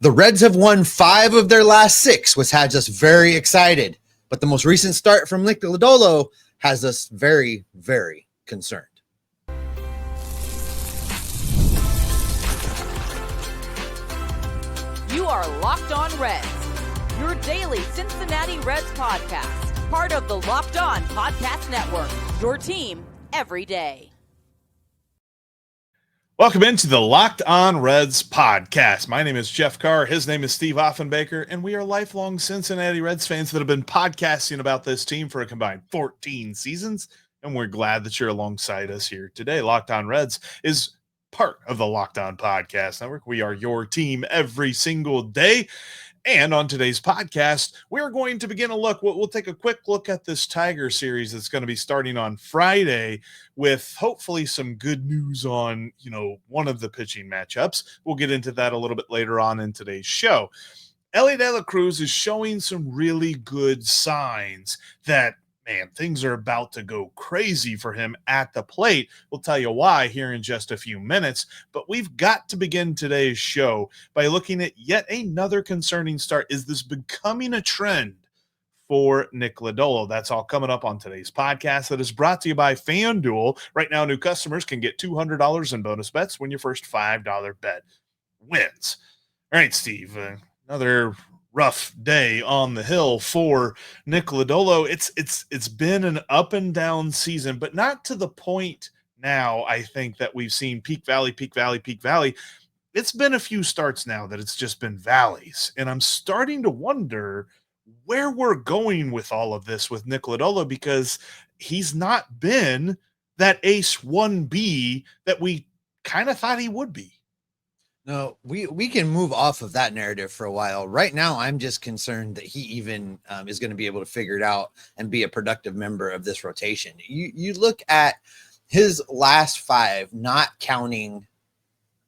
The Reds have won 5 of their last 6, which has us very excited. But the most recent start from Nick Lodolo has us very, very concerned. You are Locked On Reds, your daily Cincinnati Reds podcast, part of the Locked On Podcast Network, your team every day. Welcome into the Locked On Reds podcast. My name is Jeff Carr. His name is Steve Offenbaker, and we are lifelong Cincinnati Reds fans that have been podcasting about this team for a combined 14 seasons, and we're glad that you're alongside us here today. Locked On Reds is part of the Locked On Podcast Network. We are your team every single day. And on today's podcast, we're going to begin a look. We'll take a quick look at this Tiger series that's going to be starting on Friday with hopefully some good news on, one of the pitching matchups. We'll get into that a little bit later on in today's show. Elly De La Cruz is showing some really good signs that, things are about to go crazy for him at the plate. We'll tell you why here in just a few minutes, but we've got to begin today's show by looking at yet another concerning start. Is this becoming a trend for Nick Lodolo? That's all coming up on today's podcast that is brought to you by FanDuel. Right now, new customers can get $200 in bonus bets when your first $5 bet wins. All right, Steve, another rough day on the hill for Nick Lodolo. It's been an up and down season, but not to the point now, I think, that we've seen peak valley, peak valley, peak valley. It's been a few starts now that it's just been valleys, and I'm starting to wonder where we're going with all of this with Nick Lodolo, because he's not been that ace 1B that we kind of thought he would be. No, we can move off of that narrative for a while. Right now, I'm just concerned that he even is going to be able to figure it out and be a productive member of this rotation. You look at his last 5, not counting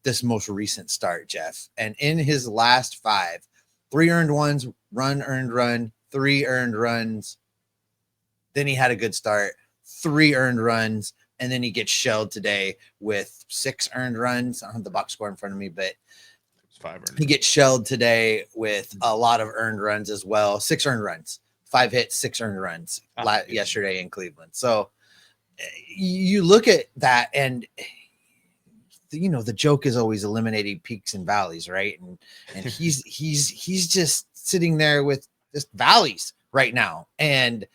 this most recent start, Jeff. And in his last 5, 3 earned runs, earned run, 3 earned runs. Then he had a good start, 3 earned runs. And then he gets shelled today with 6 earned runs. I don't have the box score in front of me, but he gets shelled today with a lot of earned runs as well. 6 earned runs, 5 hits, 6 earned runs yesterday in Cleveland. So you look at that, and the joke is always eliminating peaks and valleys, right? And he's just sitting there with just valleys right now. And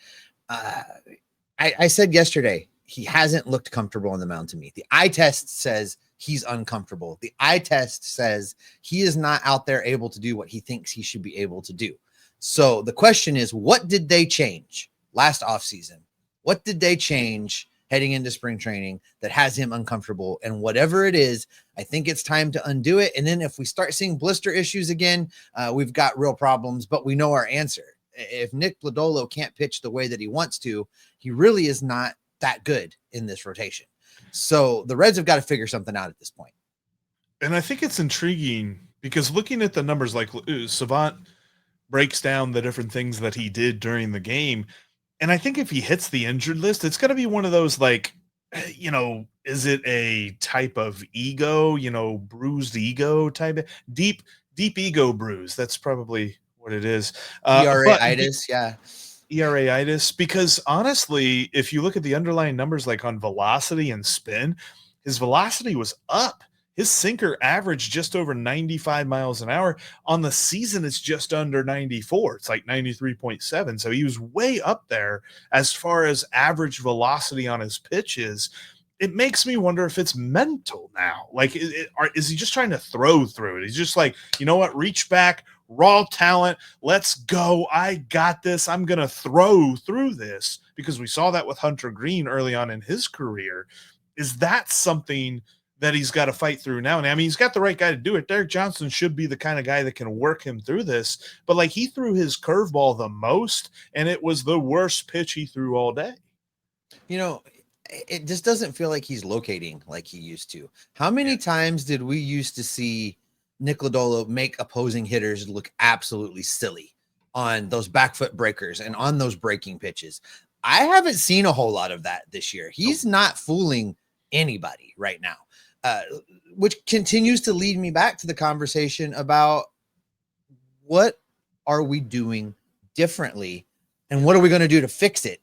I said yesterday, he hasn't looked comfortable on the mound to me. The eye test says he's uncomfortable. The eye test says he is not out there able to do what he thinks he should be able to do. So the question is, what did they change last offseason? What did they change heading into spring training that has him uncomfortable? And whatever it is, I think it's time to undo it. And then if we start seeing blister issues again, we've got real problems, but we know our answer. If Nick Lodolo can't pitch the way that he wants to, he really is not that good in this rotation. So the Reds have got to figure something out at this point. And I think it's intriguing because looking at the numbers, like Savant breaks down the different things that he did during the game. And I think if he hits the injured list, it's going to be one of those, is it a type of ego, bruised ego type, deep ego bruise. That's probably what it is. ERA-itis, yeah. ERA-itis, because honestly, if you look at the underlying numbers, like on velocity and spin, his velocity was up. His sinker averaged just over 95 miles an hour. On the season, it's just under 94. It's like 93.7. So he was way up there as far as average velocity on his pitches. It makes me wonder if it's mental now. Like, is he just trying to throw through it? He's just like, you know what, reach back, raw talent, let's go. I got this. I'm going to throw through this, because we saw that with Hunter Green early on in his career. Is that something that he's got to fight through now? And I mean, he's got the right guy to do it. Derek Johnson should be the kind of guy that can work him through this, but like, he threw his curveball the most, and it was the worst pitch he threw all day. It just doesn't feel like he's locating like he used to. How many times did we used to see Nick Lodolo make opposing hitters look absolutely silly on those back foot breakers and on those breaking pitches? I haven't seen a whole lot of that this year. He's not fooling anybody right now, which continues to lead me back to the conversation about what are we doing differently? And what are we going to do to fix it?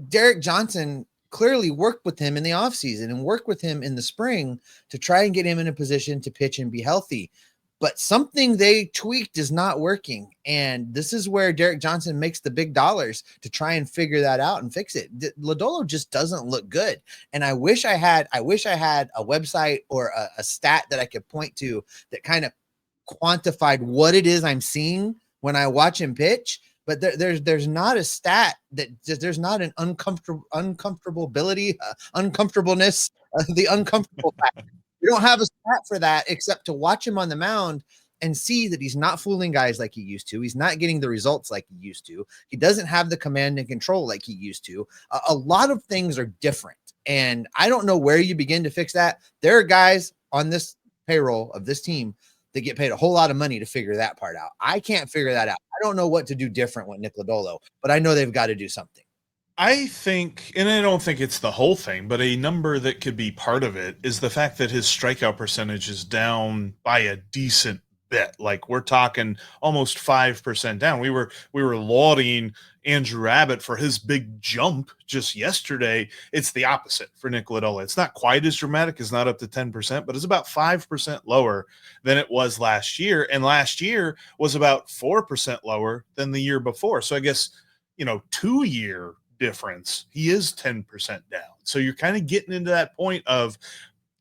Derek Johnson clearly worked with him in the offseason and worked with him in the spring to try and get him in a position to pitch and be healthy. But something they tweaked is not working. And this is where Derek Johnson makes the big dollars to try and figure that out and fix it. Lodolo just doesn't look good. And I wish I had a website or a stat that I could point to that kind of quantified what it is I'm seeing when I watch him pitch. But there's not a stat that there's not an uncomfortability, uncomfortableness, the uncomfortable factor. We don't have a stat for that except to watch him on the mound and see that he's not fooling guys like he used to. He's not getting the results like he used to. He doesn't have the command and control like he used to. A lot of things are different, and I don't know where you begin to fix that. There are guys on this payroll of this team that get paid a whole lot of money to figure that part out. I can't figure that out. I don't know what to do different with Nick Lodolo, but I know they've got to do something. I think, and I don't think it's the whole thing, but a number that could be part of it is the fact that his strikeout percentage is down by a decent bit. Like we're talking almost 5% down. We were lauding Andrew Abbott for his big jump just yesterday. It's the opposite for Nick Lodolo. It's not quite as dramatic. It's not up to 10%, but it's about 5% lower than it was last year. And last year was about 4% lower than the year before. So I guess, 2-year difference, he is 10% down. So you're kind of getting into that point of,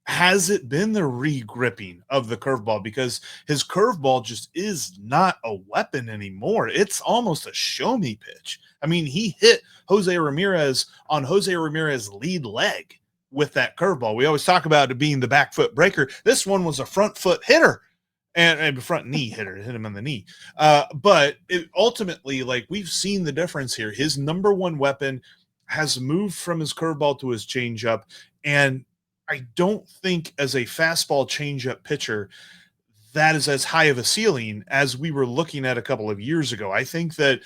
has it been the re-gripping of the curveball? Because his curveball just is not a weapon anymore. It's almost a show me pitch. I mean, he hit Jose Ramirez on Jose Ramirez's lead leg with that curveball. We always talk about it being the back foot breaker. This one was a front foot hitter. And front knee hitter, hit him on the knee. But ultimately, like, we've seen the difference here. His number one weapon has moved from his curveball to his changeup. And I don't think as a fastball changeup pitcher, that is as high of a ceiling as we were looking at a couple of years ago. I think that,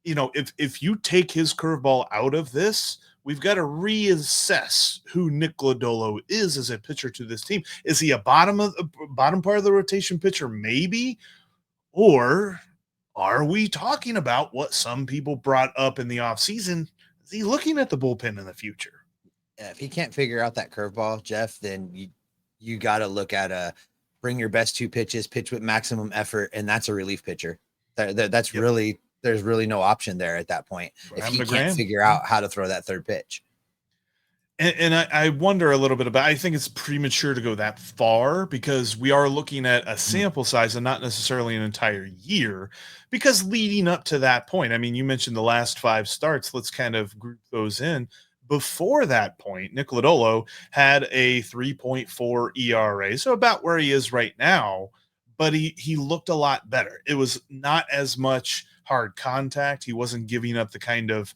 if you take his curveball out of this, we've got to reassess who Nick Lodolo is as a pitcher to this team. Is he a bottom part of the rotation pitcher? Maybe. Or are we talking about what some people brought up in the offseason? Is he looking at the bullpen in the future? If he can't figure out that curveball, Jeff, then you got to look at bring your best 2 pitches, pitch with maximum effort, and that's a relief pitcher. That's really, there's really no option there at that point if he can't figure out how to throw that third pitch. And I wonder a little bit about, I think it's premature to go that far because we are looking at a sample size and not necessarily an entire year, because leading up to that point, I mean, you mentioned the last 5 starts. Let's kind of group those in. Before that point, Nick Lodolo had a 3.4 ERA, so about where he is right now, but he looked a lot better. It was not as much hard contact. He wasn't giving up the kind of,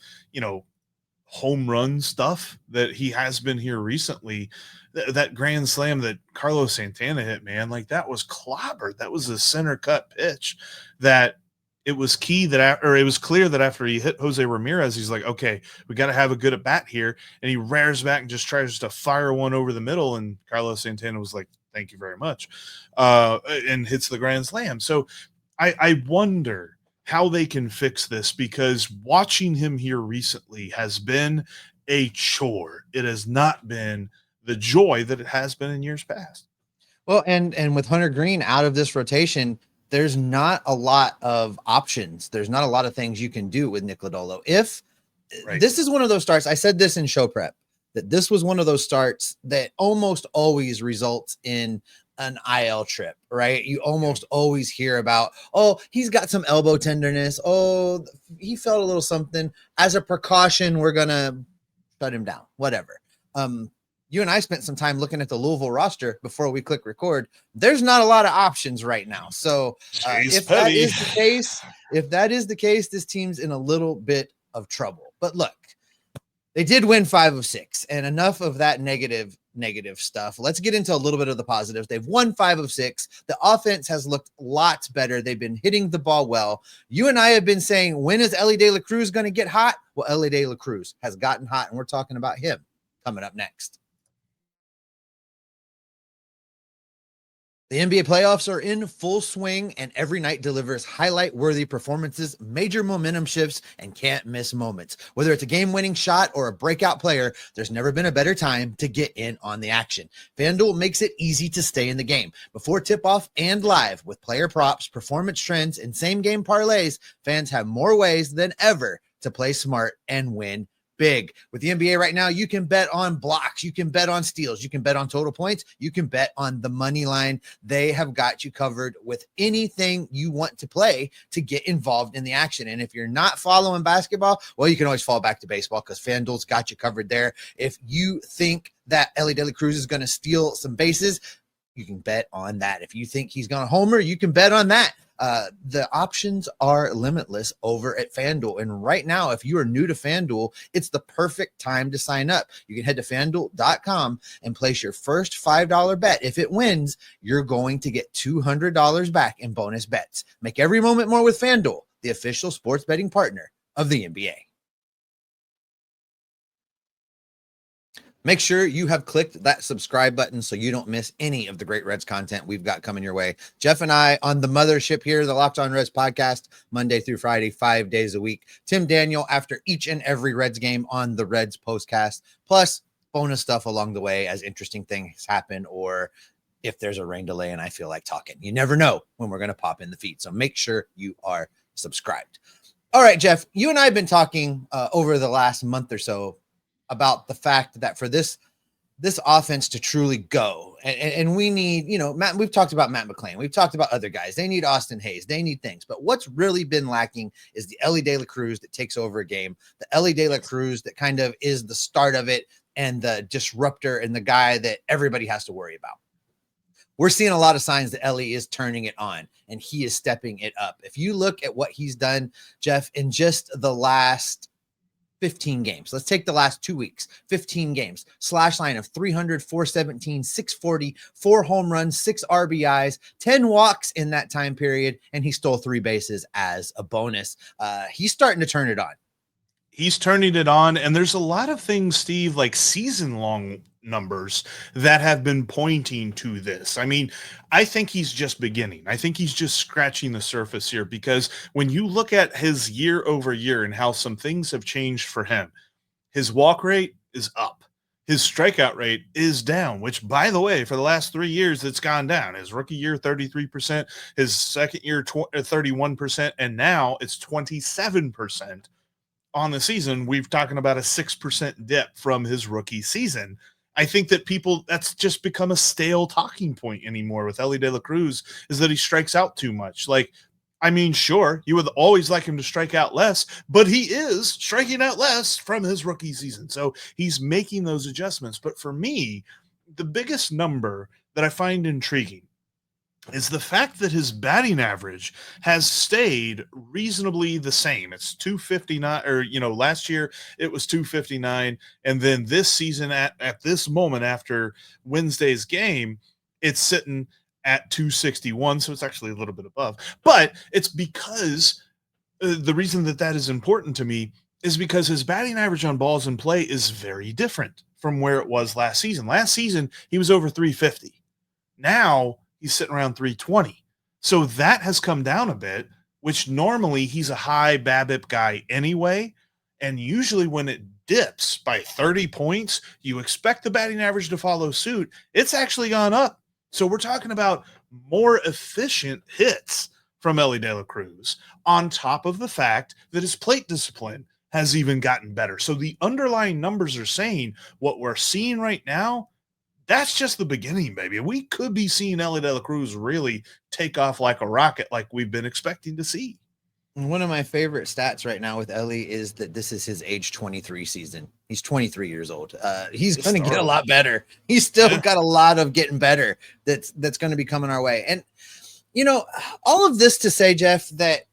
home run stuff that he has been here recently. That grand slam that Carlos Santana hit, man, like that was clobbered. That was a center cut pitch that it was key that, or it was clear that after he hit Jose Ramirez, he's like, okay, we got to have a good at bat here. And he rears back and just tries to fire one over the middle. And Carlos Santana was like, thank you very much. And hits the grand slam. So I wonder how they can fix this, because watching him here recently has been a chore. It has not been the joy that it has been in years past. Well, and with Hunter Green out of this rotation, there's not a lot of options. There's not a lot of things you can do with Nick Lodolo. If this is one of those starts, I said this in show prep, that this was one of those starts that almost always results in an IL trip, right? You almost always hear about, oh, he's got some elbow tenderness. Oh, he felt a little something. As a precaution, we're going to shut him down, whatever. You and I spent some time looking at the Louisville roster before we click record. There's not a lot of options right now. So if that is the case, this team's in a little bit of trouble. But look, they did win 5 of 6, and enough of that negative stuff. Let's get into a little bit of the positives. They've won 5 of 6. The offense has looked lots better. They've been hitting the ball well. You and I have been saying, when is Elly De La Cruz going to get hot? Well, Elly De La Cruz has gotten hot, and we're talking about him coming up next. The NBA playoffs are in full swing, and every night delivers highlight-worthy performances, major momentum shifts, and can't-miss moments. Whether it's a game-winning shot or a breakout player, there's never been a better time to get in on the action. FanDuel makes it easy to stay in the game. Before tip-off and live, with player props, performance trends, and same-game parlays, fans have more ways than ever to play smart and win big. With the NBA right now, you can bet on blocks, you can bet on steals, you can bet on total points, you can bet on the money line. They have got you covered with anything you want to play to get involved in the action. And if you're not following basketball, well, you can always fall back to baseball because FanDuel's got you covered there. If you think that Elly De La Cruz is going to steal some bases, you can bet on that. If you think he's going to homer, you can bet on that. The options are limitless over at FanDuel. And right now, if you are new to FanDuel, it's the perfect time to sign up. You can head to FanDuel.com and place your first $5 bet. If it wins, you're going to get $200 back in bonus bets. Make every moment more with FanDuel, the official sports betting partner of the NBA. Make sure you have clicked that subscribe button so you don't miss any of the great Reds content we've got coming your way. Jeff and I on the mothership here, the Locked On Reds podcast, Monday through Friday, 5 days a week. Tim Daniel after each and every Reds game on the Reds postcast, plus bonus stuff along the way as interesting things happen or if there's a rain delay and I feel like talking. You never know when we're going to pop in the feed. So make sure you are subscribed. All right, Jeff, you and I have been talking over the last month or so about the fact that for this offense to truly go, and we need, Matt, we've talked about Matt McClain. We've talked about other guys. They need Austin Hayes. They need things. But what's really been lacking is the Elly De La Cruz that takes over a game, the Elly De La Cruz that kind of is the start of it and the disruptor and the guy that everybody has to worry about. We're seeing a lot of signs that Elly is turning it on and he is stepping it up. If you look at what he's done, Jeff, in just the last 15 games. Let's take the last 2 weeks, 15 games, slash line of 300, 417, 640, 4 home runs, 6 RBIs, 10 walks in that time period. And he stole 3 bases as a bonus. He's starting to turn it on. He's turning it on. And there's a lot of things, Steve, like season long numbers that have been pointing to this. I mean, I think he's just beginning. I think he's just scratching the surface here because when you look at his year over year and how some things have changed for him, his walk rate is up. His strikeout rate is down, which, by the way, for the last 3 years, it's gone down. His rookie year, 33%, his second year, 31%, and now it's 27% on the season. We've talking about a 6% dip from his rookie season. I think that that's just become a stale talking point anymore with Elly De La Cruz is that he strikes out too much. Like, I mean, sure, you would always like him to strike out less, but he is striking out less from his rookie season. So he's making those adjustments. But for me, the biggest number that I find intriguing is the fact that his batting average has stayed reasonably the same. It's 259, or, last year it was 259. And then this season at this moment after Wednesday's game, it's sitting at 261. So it's actually a little bit above, but it's because the reason that is important to me is because his batting average on balls in play is very different from where it was last season. Last season, he was over 350. Now he's sitting around 320. So that has come down a bit, which normally he's a high BABIP guy anyway. And usually when it dips by 30 points, you expect the batting average to follow suit. It's actually gone up. So we're talking about more efficient hits from Elly De La Cruz on top of the fact that his plate discipline has even gotten better. So the underlying numbers are saying what we're seeing right now, that's just the beginning, baby. We could be seeing Elly De La Cruz really take off like a rocket like we've been expecting to see. One of my favorite stats right now with Elly is that this is his age 23 season. He's 23 years old. He's going to get a lot better. He's still got a lot of getting better that's going to be coming our way. And, all of this to say, Jeff, that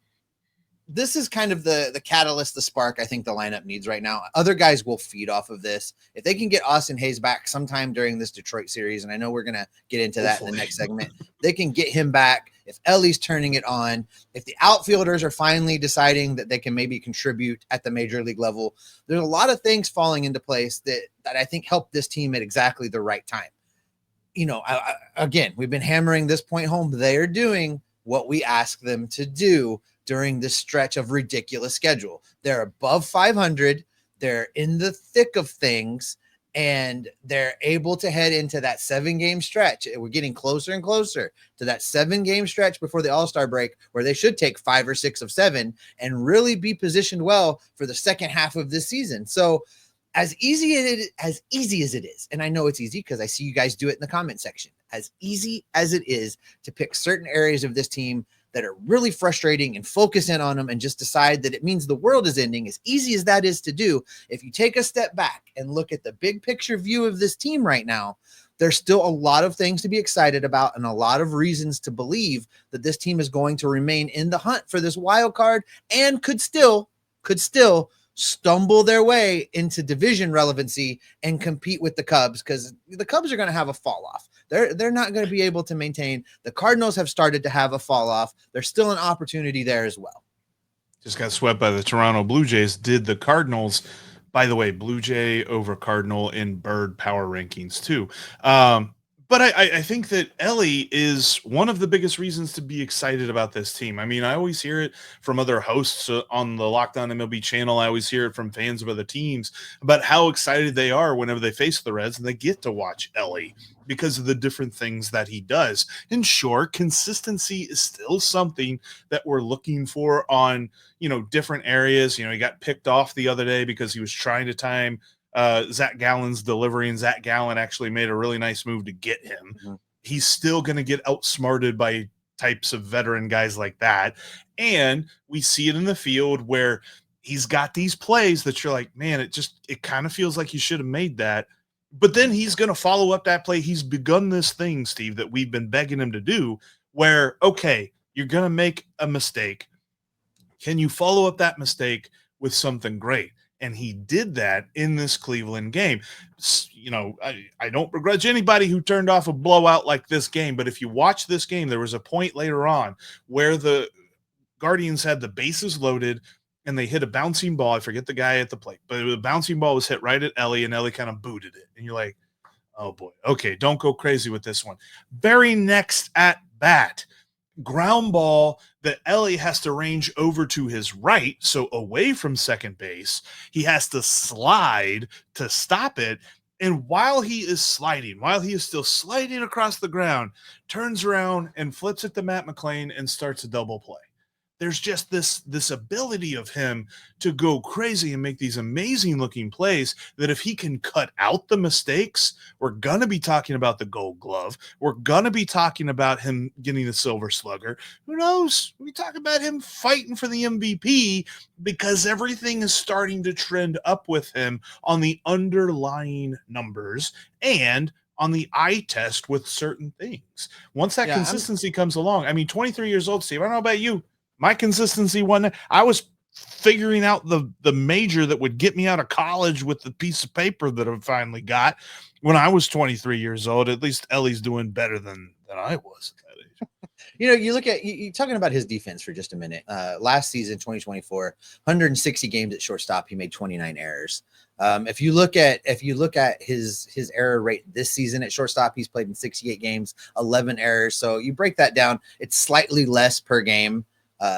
this is kind of the catalyst, the spark I think the lineup needs right now. Other guys will feed off of this. If they can get Austin Hayes back sometime during this Detroit series, and I know we're going to get into that in the next segment, they can get him back. If Elly's turning it on, if the outfielders are finally deciding that they can maybe contribute at the major league level, there's a lot of things falling into place that I think help this team at exactly the right time. again, we've been hammering this point home. They are doing what we ask them to do during this stretch of ridiculous schedule. They're above 500. They're in the thick of things, and they're able to head into that 7-game stretch. We're getting closer and closer to that 7-game stretch before the All-Star break, where they should take 5 or 6 of 7 and really be positioned well for the second half of this season. So as easy as it is, and I know it's easy because I see you guys do it in the comment section, as easy as it is to pick certain areas of this team that are really frustrating and focus in on them and just decide that it means the world is ending, as easy as that is to do, if you take a step back and look at the big picture view of this team right now, there's still a lot of things to be excited about and a lot of reasons to believe that this team is going to remain in the hunt for this wild card and could still stumble their way into division relevancy and compete with the Cubs, because the Cubs are going to have a fall off. They're not going to be able to maintain. The Cardinals have started to have a fall off. There's still an opportunity there as well. Just got swept by the Toronto Blue Jays. Did the Cardinals, by the way, Blue Jay over Cardinal in Bird power rankings too. But I think that Elly is one of the biggest reasons to be excited about this team. I mean, I always hear it from other hosts on the Locked On MLB channel. I always hear it from fans of other teams about how excited they are whenever they face the Reds and they get to watch Elly because of the different things that he does. And sure, consistency is still something that we're looking for on, different areas. He got picked off the other day because he was trying to time Zach Gallen's delivery, and Zach Gallen actually made a really nice move to get him. Mm-hmm. He's still going to get outsmarted by types of veteran guys like that. And we see it in the field where he's got these plays that you're like, man, it kind of feels like he should have made that. But then he's going to follow up that play. He's begun this thing, Steve, that we've been begging him to do where, okay, you're going to make a mistake. Can you follow up that mistake with something great? And he did that in this Cleveland game. I don't begrudge anybody who turned off a blowout like this game, but if you watch this game, there was a point later on where the Guardians had the bases loaded and they hit a bouncing ball. I forget the guy at the plate, but the bouncing ball was hit right at Elly, and Elly kind of booted it. And you're like, oh boy, okay, don't go crazy with this one. Very next at bat, ground ball that Elly has to range over to his right, so away from second base. He has to slide to stop it. And while he is still sliding across the ground, turns around and flips it to Matt McLain and starts a double play. There's just this ability of him to go crazy and make these amazing looking plays that if he can cut out the mistakes, we're going to be talking about the Gold Glove. We're going to be talking about him getting the Silver Slugger. Who knows? We talk about him fighting for the MVP because everything is starting to trend up with him on the underlying numbers and on the eye test with certain things. Once that consistency comes along, 23 years old, Steve, I don't know about you. My consistency wasn't. I was figuring out the major that would get me out of college with the piece of paper that I finally got when I was 23 years old. At least Elly's doing better than I was at that age. You look at you're talking about his defense for just a minute. Last season, 2024, 160 games at shortstop, he made 29 errors. If you look at his error rate this season at shortstop, he's played in 68 games, 11 errors. So you break that down, it's slightly less per game.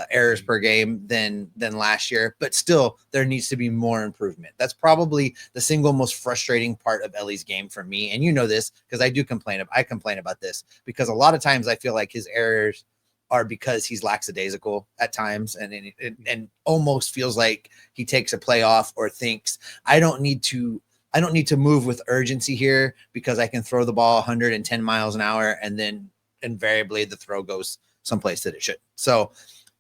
Errors per game than last year, but still there needs to be more improvement. That's probably the single most frustrating part of Elly's game for me. And you know this because I complain about this because a lot of times I feel like his errors are because he's lackadaisical at times and almost feels like he takes a play off or thinks I don't need to move with urgency here because I can throw the ball 110 miles an hour and then invariably the throw goes someplace that it shouldn't. So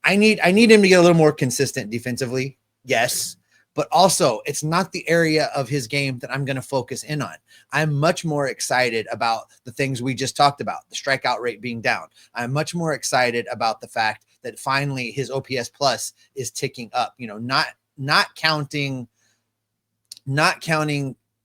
I need him to get a little more consistent defensively. Yes. But also it's not the area of his game that I'm going to focus in on. I'm much more excited about the things we just talked about, the strikeout rate being down. I'm much more excited about the fact that finally his OPS plus is ticking up, not counting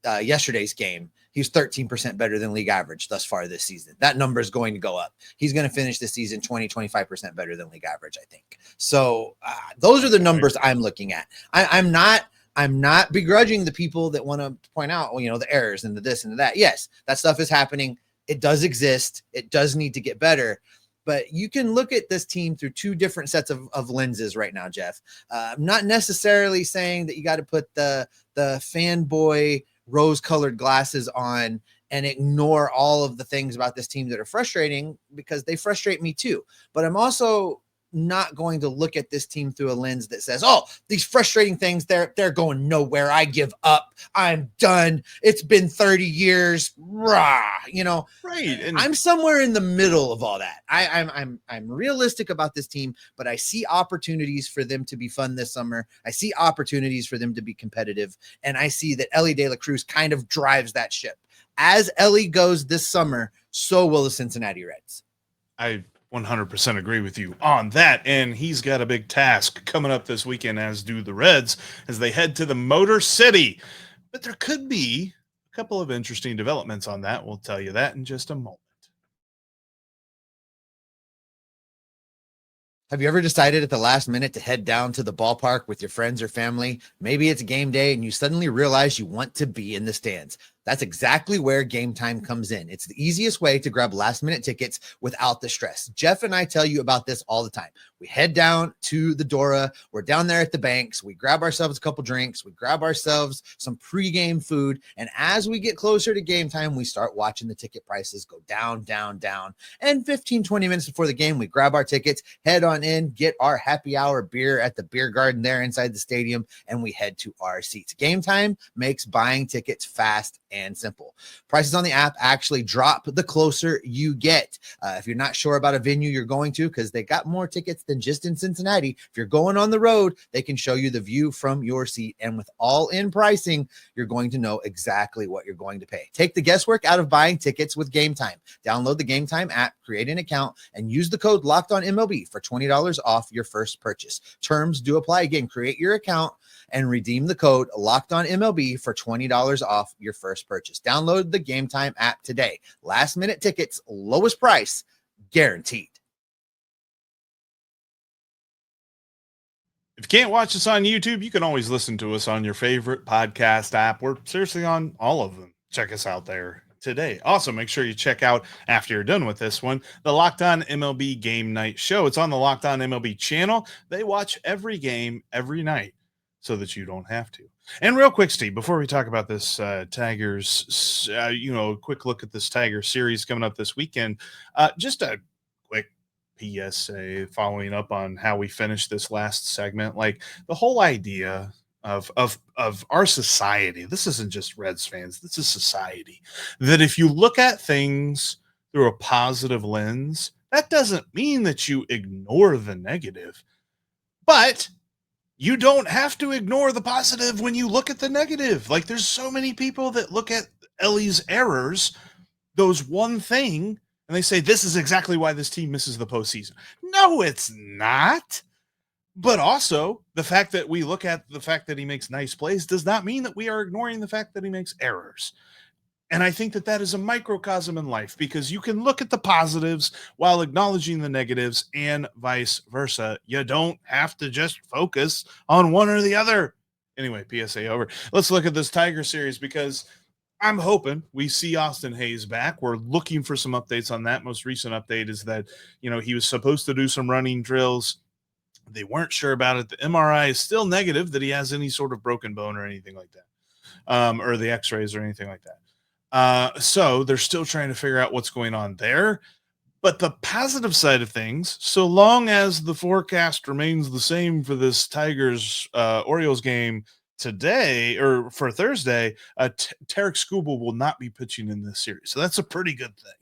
yesterday's game. He's 13% better than league average thus far this season. That number is going to go up. He's going to finish this season 20-25% better than league average, I think. So those are the numbers I'm looking at. I'm not begrudging the people that want to point out, the errors and the this and the that. Yes, that stuff is happening. It does exist. It does need to get better. But you can look at this team through two different sets of lenses right now, Jeff. I'm not necessarily saying that you got to put the fanboy rose-colored glasses on and ignore all of the things about this team that are frustrating, because they frustrate me too. But I'm also not going to look at this team through a lens that says, oh, these frustrating things, they're going nowhere. I give up. I'm done. It's been 30 years. Rah, Right. And I'm somewhere in the middle of all that. I'm realistic about this team, but I see opportunities for them to be fun this summer. I see opportunities for them to be competitive. And I see that Elly De La Cruz kind of drives that ship. As Elly goes this summer, so will the Cincinnati Reds. I 100% agree with you on that. And he's got a big task coming up this weekend, as do the Reds, as they head to the Motor City. But there could be a couple of interesting developments on that. We'll tell you that in just a moment. Have you ever decided at the last minute to head down to the ballpark with your friends or family? Maybe it's game day and you suddenly realize you want to be in the stands. That's exactly where Game Time comes in. It's the easiest way to grab last-minute tickets without the stress. Jeff and I tell you about this all the time. We head down to the Dora. We're down there at the banks. We grab ourselves a couple drinks. We grab ourselves some pregame food. And as we get closer to game time, we start watching the ticket prices go down, down, down. And 15, 20 minutes before the game, we grab our tickets, head on in, get our happy hour beer at the beer garden there inside the stadium, and we head to our seats. Game Time makes buying tickets fast and simple. Prices on the app actually drop the closer you get. If you're not sure about a venue you're going to, because they got more tickets than just in Cincinnati, if you're going on the road, they can show you the view from your seat. And with all-in pricing, you're going to know exactly what you're going to pay. Take the guesswork out of buying tickets with Game Time. Download the Game Time app, create an account, and use the code LOCKEDONMLB for $20 off your first purchase. Terms do apply. Again, create your account and redeem the code LOCKEDONMLB for $20 off your first purchase. Download the Game Time app today. Last minute tickets, lowest price, guaranteed. If you can't watch us on YouTube, you can always listen to us on your favorite podcast app. We're seriously on all of them. Check us out there today. Also, make sure you check out, after you're done with this one, the Locked On MLB Game Night Show. It's on the Locked On MLB channel. They watch every game every night so that you don't have to. And real quick, Steve, before we talk about this Tigers, a quick look at this Tiger series coming up this weekend, just a quick PSA following up on how we finished this last segment. Like, the whole idea of our society, this isn't just Reds fans, this is society, that if you look at things through a positive lens, that doesn't mean that you ignore the negative, but you don't have to ignore the positive when you look at the negative. Like, there's so many people that look at Elly's errors, those one thing, and they say, this is exactly why this team misses the postseason. No, it's not. But also, the fact that we look at the fact that he makes nice plays does not mean that we are ignoring the fact that he makes errors. And I think that that is a microcosm in life, because you can look at the positives while acknowledging the negatives, and vice versa. You don't have to just focus on one or the other. Anyway, PSA over. Let's look at this Tiger series, because I'm hoping we see Austin Hayes back. We're looking for some updates on that. Most recent update is that, he was supposed to do some running drills. They weren't sure about it. The MRI is still negative that he has any sort of broken bone or anything like that, or the x-rays or anything like that. So they're still trying to figure out what's going on there. But the positive side of things, so long as the forecast remains the same for this Tigers Orioles game today, or for Thursday, Tarek Skubal will not be pitching in this series. So that's a pretty good thing.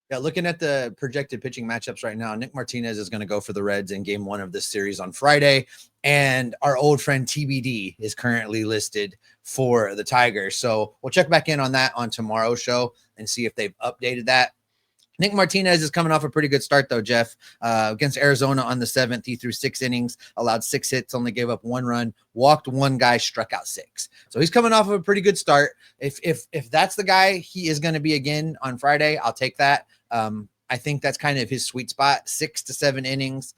Yeah, looking at the projected pitching matchups right now, Nick Martinez is going to go for the Reds in game 1 of this series on Friday. And our old friend TBD is currently listed for the Tigers. So we'll check back in on that on tomorrow's show and see if they've updated that. Nick Martinez is coming off a pretty good start, though, Jeff. Against Arizona on the 7th, he threw 6 innings, allowed 6 hits, only gave up 1 run, walked 1 guy, struck out 6. So he's coming off of a pretty good start. If that's the guy he is going to be again on Friday, I'll take that. I think that's kind of his sweet spot, 6 to 7 innings.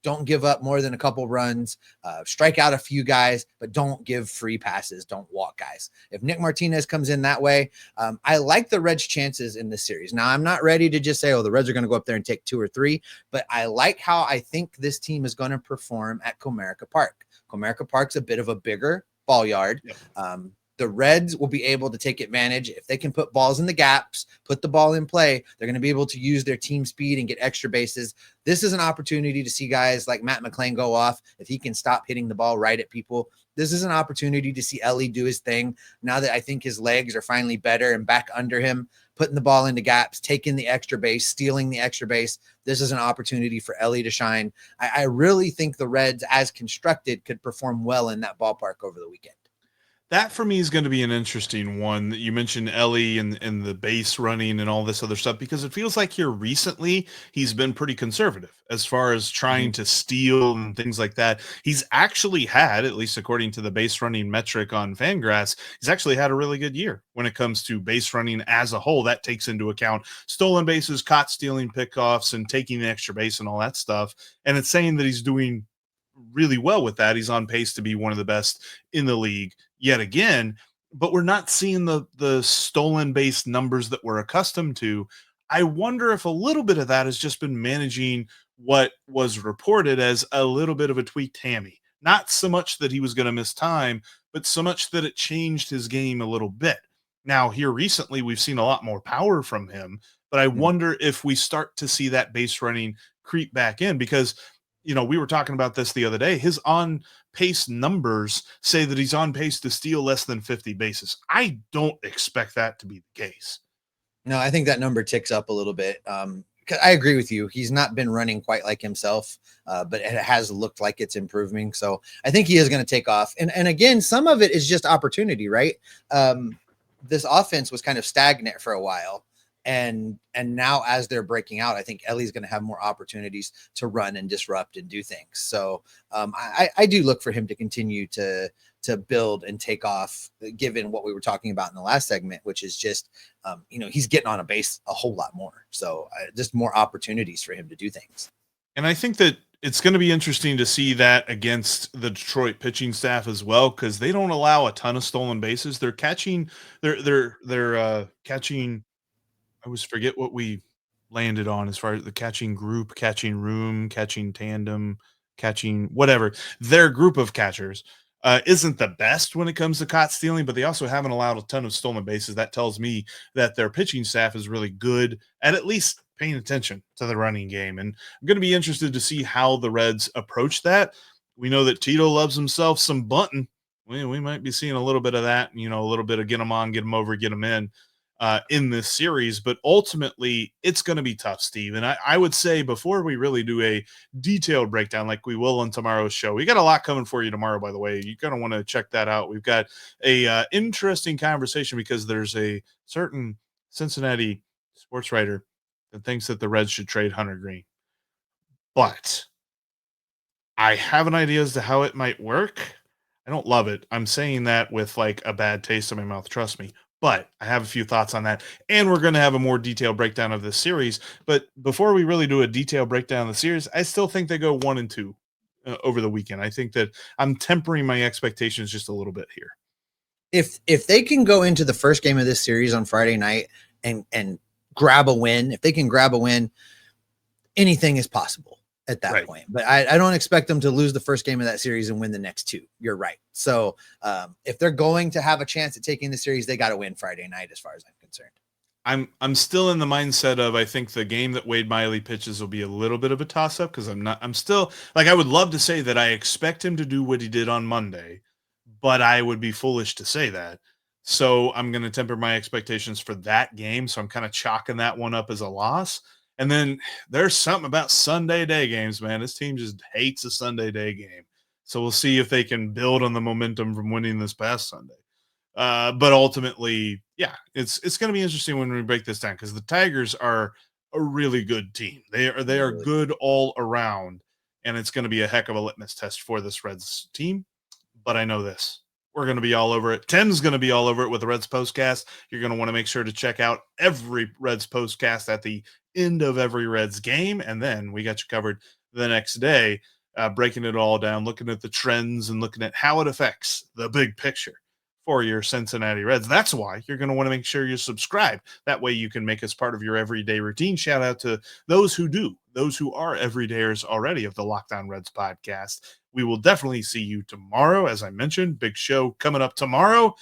Don't give up more than a couple runs, strike out a few guys, but don't give free passes. Don't walk guys. If Nick Martinez comes in that way, I like the Reds' chances in this series. Now, I'm not ready to just say, oh, the Reds are going to go up there and take 2 or 3, but I like how I think this team is going to perform at Comerica Park. Comerica Park's a bit of a bigger ball yard. Yep. The Reds will be able to take advantage. If they can put balls in the gaps, put the ball in play, they're going to be able to use their team speed and get extra bases. This is an opportunity to see guys like Matt McClain go off. If he can stop hitting the ball right at people, this is an opportunity to see Elly do his thing. Now that I think his legs are finally better and back under him, putting the ball into gaps, taking the extra base, stealing the extra base. This is an opportunity for Elly to shine. I really think the Reds, as constructed, could perform well in that ballpark over the weekend. That for me is going to be an interesting one. You mentioned Elly and the base running and all this other stuff, because it feels like here recently he's been pretty conservative as far as trying to steal and things like that. He's actually had, at least according to the base running metric on Fangraphs, he's actually had a really good year when it comes to base running as a whole. That takes into account stolen bases, caught stealing pickoffs, and taking the extra base and all that stuff. And it's saying that he's doing really well with that. He's on pace to be one of the best in the league yet again, but we're not seeing the stolen base numbers that we're accustomed to. I wonder if a little bit of that has just been managing what was reported as a little bit of a tweaked hammy. Not so much that he was going to miss time, but so much that it changed his game a little bit. Now, here recently, we've seen a lot more power from him, but I wonder if we start to see that base running creep back in, because we were talking about this the other day. His on pace numbers say that he's on pace to steal less than 50 bases. I don't expect that to be the case. No, I think that number ticks up a little bit. I agree with you. He's not been running quite like himself, but it has looked like it's improving. So I think he is going to take off. And again, some of it is just opportunity, right? This offense was kind of stagnant for a while. And now as they're breaking out, I think Elly's going to have more opportunities to run and disrupt and do things. So I do look for him to continue to build and take off, given what we were talking about in the last segment, which is just, he's getting on a base a whole lot more. So just more opportunities for him to do things. And I think that it's going to be interesting to see that against the Detroit pitching staff as well, because they don't allow a ton of stolen bases. They're catching, they're catching. I always forget what we landed on as far as the catching group, catching room, catching tandem, catching whatever. Their group of catchers isn't the best when it comes to caught stealing, but they also haven't allowed a ton of stolen bases. That tells me that their pitching staff is really good at least paying attention to the running game. And I'm going to be interested to see how the Reds approach that. We know that Tito loves himself some bunting. We might be seeing a little bit of that, a little bit of get them on, get them over, get them in this series, but ultimately it's going to be tough, Steve. And I would say, before we really do a detailed breakdown like we will on tomorrow's show, we got a lot coming for you tomorrow, by the way. You're going to want to check that out. We've got a interesting conversation, because there's a certain Cincinnati sports writer that thinks that the Reds should trade Hunter Green. But I have an idea as to how it might work. I don't love it. I'm saying that with like a bad taste in my mouth, trust me. But I have a few thoughts on that, and we're going to have a more detailed breakdown of this series. But before we really do a detailed breakdown of the series, I still think they go 1-2 over the weekend. I think that I'm tempering my expectations just a little bit here. If they can go into the first game of this series on Friday night and grab a win, if they can grab a win, anything is possible at that point. But I don't expect them to lose the first game of that series and win the next 2. You're right. So if they're going to have a chance at taking the series, they got to win Friday night, as far as I'm concerned. I'm still in the mindset of, I think the game that Wade Miley pitches will be a little bit of a toss-up, because I'm still, like, I would love to say that I expect him to do what he did on Monday, but I would be foolish to say that. So I'm going to temper my expectations for that game. So I'm kind of chalking that one up as a loss. And then there's something about Sunday day games, man. This team just hates a Sunday day game. So we'll see if they can build on the momentum from winning this past Sunday. But ultimately, yeah, it's going to be interesting when we break this down, because the Tigers are a really good team. They are good all around, and it's going to be a heck of a litmus test for this Reds team. But I know this: We're going to be all over it. Tim's going to be all over it with the Reds Postcast. You're going to want to make sure to check out every Reds Postcast at the end of every Reds game. And then we got you covered the next day, breaking it all down, looking at the trends and looking at how it affects the big picture for your Cincinnati Reds. That's why you're going to want to make sure you subscribe. That way you can make us part of your everyday routine. Shout out to those who do, those who are everydayers already of the Locked On Reds podcast. We will definitely see you tomorrow. As I mentioned, big show coming up tomorrow.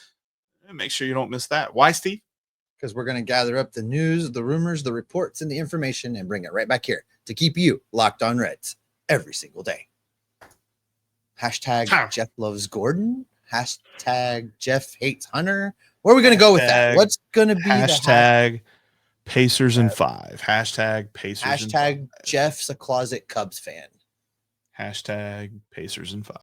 And make sure you don't miss that. Why, Steve? Because we're going to gather up the news, the rumors, the reports, and the information and bring it right back here to keep you locked on Reds every single day. Hashtag Jeff loves Gordon. Hashtag Jeff hates Hunter. Where are we going to go with that? What's going to be hashtag Pacers in 5. Hashtag Pacers in 5. Jeff's a closet Cubs fan. Hashtag Pacers in 5.